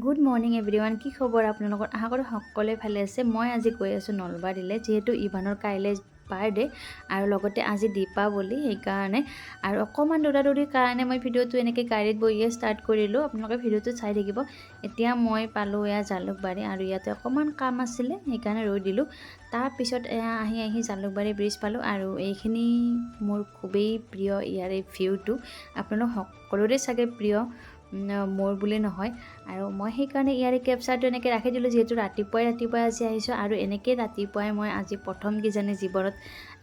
Good morning everyone. কি খবৰ আপোনালোকৰ? আশা কৰোঁ সকলোৱে ভালে আছে। মই আজি গৈ আছোঁ নলবাৰীলৈ, যিহেতু ইভানৰ কাইলৈ বাৰ্থডে আৰু লগতে আজি দীপাৱলী, সেইকাৰণে আৰু অকণমান দৌৰাদৌৰিৰ কাৰণে মই ভিডিঅ'টো এনেকৈ গাড়ীত বহিয়ে ষ্টাৰ্ট কৰিলোঁ। আপোনালোকে ভিডিঅ'টো চাই থাকিব। এতিয়া মই পালোঁ এয়া জালুকবাৰী আৰু ইয়াতে অকণমান কাম আছিলে, সেইকাৰণে ৰৈ দিলোঁ। তাৰপিছত এয়া আহি জালুকবাৰী ব্ৰিজ পালোঁ আৰু এইখিনি মোৰ খুবেই প্ৰিয়। ইয়াৰে ভিউটো আপোনালোক সকলোৰে চাগে প্ৰিয়, মোৰ বুলি নহয়। আৰু মই সেইকাৰণে ইয়াৰে কেপচাৰটো এনেকৈ ৰাখি দিলোঁ, যিহেতু ৰাতিপুৱাই আজি আহিছোঁ আৰু এনেকৈ ৰাতিপুৱাই মই আজি প্ৰথম কিজানি জীৱনত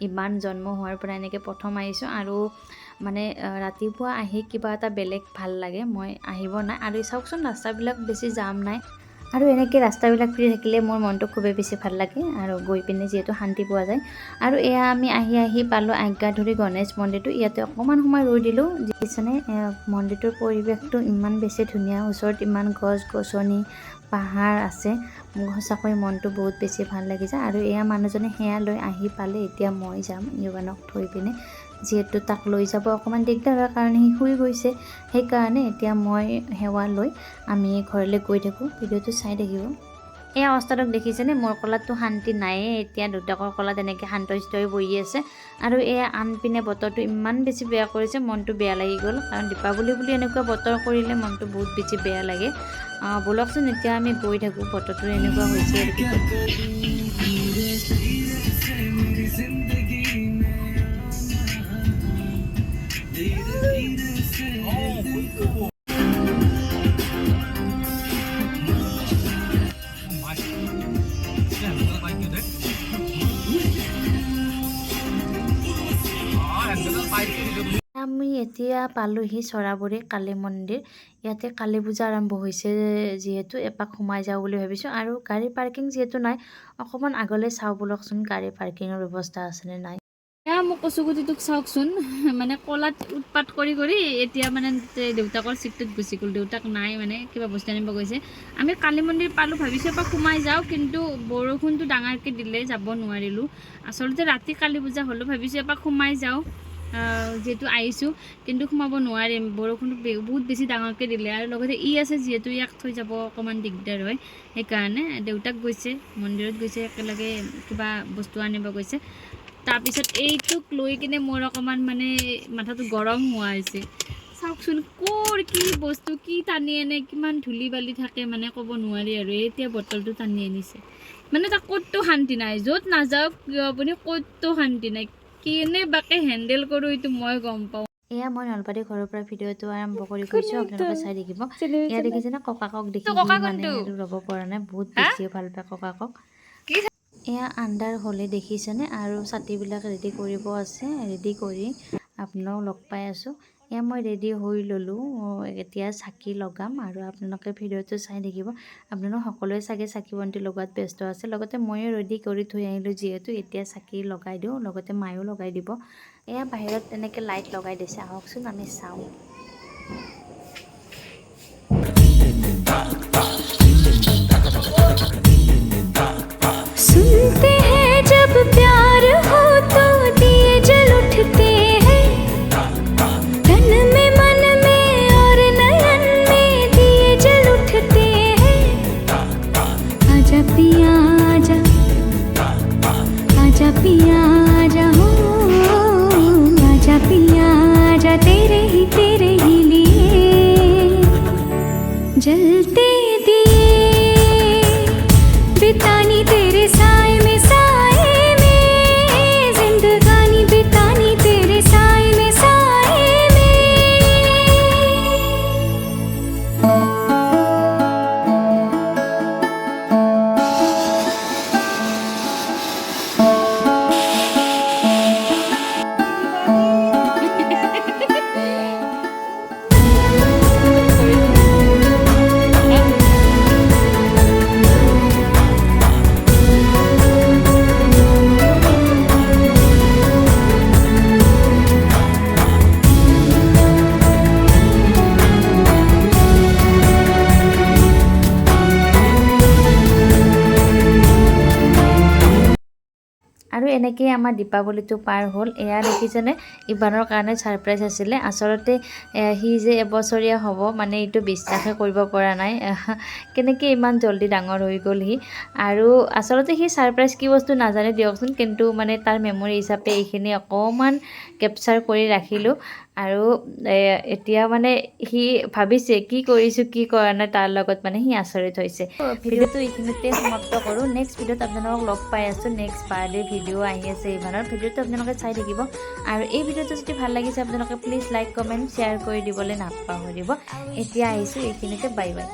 ইমান জন্ম হোৱাৰ পৰা এনেকৈ প্ৰথম আহিছোঁ। আৰু মানে ৰাতিপুৱা আহি কিবা এটা বেলেগ ভাল লাগে। মই আহিব নাই আৰু চাওকচোন ৰাস্তাবিলাক বেছি জাম নাই আৰু এনেকৈ ৰাস্তাবিলাক ফ্ৰী থাকিলে মোৰ মনটো খুবেই বেছি ভাল লাগে আৰু গৈ পিনে যিহেতু শান্তি পোৱা যায়। আৰু এয়া আমি আহি পালোঁ আজ্ঞাধুৰী গণেশ মন্দিৰটো। ইয়াতে অকণমান সময় ৰৈ দিলোঁ। যিছনে মন্দিৰটোৰ পৰিৱেশটো ইমান বেছি ধুনীয়া, ওচৰত ইমান গছ গছনি পাহাৰ আছে, মোৰ সঁচাকৈ মনটো বহুত বেছি ভাল লাগি যায়। আৰু এয়া মানুহজনে সেয়া লৈ আহি পালে। এতিয়া মই যাম ইৱানক থৈ পিনে, যিহেতু তাক লৈ যাব অকণমান দিগদাৰ হয় কাৰণ সি শুই গৈছে। সেইকাৰণে এতিয়া মই সেৱা লৈ আমি ঘৰলৈ গৈ থাকোঁ। ভিডিঅ'টো চাই থাকিব। এই অৱস্থাটোক দেখিছেনে? মোৰ কলাততো শান্তি নায়েই। এতিয়া দুটাকৰ কলাত এনেকৈ শান্তশিষ্ট হৈ বহি আছে আৰু এয়া আনপিনে বতৰটো ইমান বেছি বেয়া কৰিছে, মনটো বেয়া লাগি গ'ল। কাৰণ দীপাৱলী বুলি এনেকুৱা বতৰ কৰিলে মনটো বহুত বেছি বেয়া লাগে। ব'লকচোন এতিয়া আমি গৈ থাকোঁ। বতৰটো এনেকুৱা হৈছে আৰু কি আমি এতিয়া পালোঁহি চৰাবৰী কালী মন্দিৰ। ইয়াতে কালী পূজা আৰম্ভ হৈছে, যিহেতু এপাক সোমাই যাওঁ বুলি ভাবিছোঁ। আৰু গাড়ী পাৰ্কিং যিহেতু নাই, অকণমান আগলৈ চাওঁ ব'লকচোন গাড়ী পাৰ্কিঙৰ ব্যৱস্থা আছেনে নাই। এয়া মোক কচুগুটিটোক চাওকচোন, মানে কলাত উৎপাত কৰি এতিয়া মানে দেউতাকৰ চিটটোত গুচি গ'ল। দেউতাক নাই, মানে কিবা বস্তু আনিব গৈছে। আমি কালী মন্দিৰ পালোঁ, ভাবিছোঁ এপাক সোমাই যাওঁ, কিন্তু বৰষুণটো ডাঙৰকৈ দিলে যাব নোৱাৰিলোঁ। আচলতে ৰাতি কালী পূজা হ'লেও ভাবিছোঁ এপাক সোমাই যাওঁ, যিহেতু আহিছোঁ, কিন্তু সোমাব নোৱাৰিম। বৰষুণটো বহুত বেছি ডাঙৰকৈ দিলে আৰু লগতে আছে, যিহেতু ইয়াক থৈ যাব অকণমান দিগদাৰ হয়। সেইকাৰণে দেউতাক গৈছে, মন্দিৰত গৈছে, একেলগে কিবা বস্তু আনিব গৈছে। তাৰপিছত এইটোক লৈ কিনে মোৰ অকণমান মানে মাথাটো গৰম হোৱা হৈছে। চাওকচোন ক'ৰ কি বস্তু কি টানি আনে, কিমান ধূলি বালি থাকে, মানে ক'ব নোৱাৰি আৰু। এতিয়া বটলটো টানি আনিছে, মানে তাক ক'তো শান্তি নাই। য'ত নাযাওক কিয় আপুনি ক'তো শান্তি নাই। কেনেবাকে হেণ্ডেল কৰোঁ এইটো মই গম পাওঁ। এয়া মই নলবাৰী ঘৰৰ পৰা ভিডিঅ'টো আৰম্ভ কৰি গৈছোঁ, আপোনালোকে চাই থাকিব। এয়া দেখিছে না ককাকক দেখি মানে ৰ'ব পৰা নাই, বহুত বেছিয়ে ভাল পায় ককাকক। এয়া আন্ধাৰ হ'লে দেখিছেনে, আৰু ছাতিবিলাক ৰেডি কৰিব আছে। ৰেডি কৰি আপোনালোকক লগ পাই আছোঁ। এয়া মই ৰেডি হৈ ল'লোঁ, এতিয়া চাকি লগাম আৰু আপোনালোকে ভিডিঅ'টো চাই থাকিব। আপোনালোক সকলোৱে চাগে চাকি বন্তি লগোৱাত ব্যস্ত আছে, লগতে ময়ো ৰেডি কৰি থৈ আহিলোঁ, যিহেতু এতিয়া চাকি লগাই দিওঁ, লগতে মায়েও লগাই দিব। এয়া বাহিৰত তেনেকৈ লাইট লগাই দিছে, আহকচোন আমি চাওঁ। सुनते हैं जब प्यार हो तो दिए जल उठते हैं, तन में मन में और नयन में दिए जल उठते हैं। आजा पिया आजा, आजा पिया आजा, हो आजा पिया आजा, तेरे ही लिए जलते दिए बितानी तेरे साए में, साए में जिंदगानी बितानी तेरे साए में, साए में। এনেকৈ আমাৰ দীপাৱলীটো পাৰ হ'ল। এয়া দেখিছেনে ইভানৰ কাৰণে ছাৰপ্ৰাইজ আছিলে। আচলতে সি যে এবছৰীয়া হ'ব মানে এইটো বিশ্বাসে কৰিব পৰা নাই। কেনেকৈ ইমান জল্দি ডাঙৰ হৈ গ'ল সি। আৰু আচলতে সি ছাৰপ্ৰাইজ কি বস্তু নাজানে দিয়কচোন, কিন্তু মানে তাৰ মেমৰি হিচাপে এইখিনি অকণমান কেপচাৰ কৰি ৰাখিলোঁ। আৰু এতিয়া মানে সি ভাবিছে কি কৰিছোঁ কি কৰা নাই, তাৰ লগত মানে সি আচৰিত হৈছে। ভিডিঅ'টো এইখিনিতে সমাপ্ত কৰোঁ। নেক্সট ভিডিঅ'ত আপোনালোকক লগ পাই আছোঁ। নেক্সট বাৰ্থডে ভিডিঅ' আহি আছে ইভানৰ, ভিডিঅ'টো আপোনালোকে চাই থাকিব। আৰু এই ভিডিঅ'টো যদি ভাল লাগিছে আপোনালোকে প্লিজ লাইক কমেণ্ট শ্বেয়াৰ কৰি দিবলৈ নাপাহৰিব। এতিয়া আহিছোঁ এইখিনিতে, বাই বাই।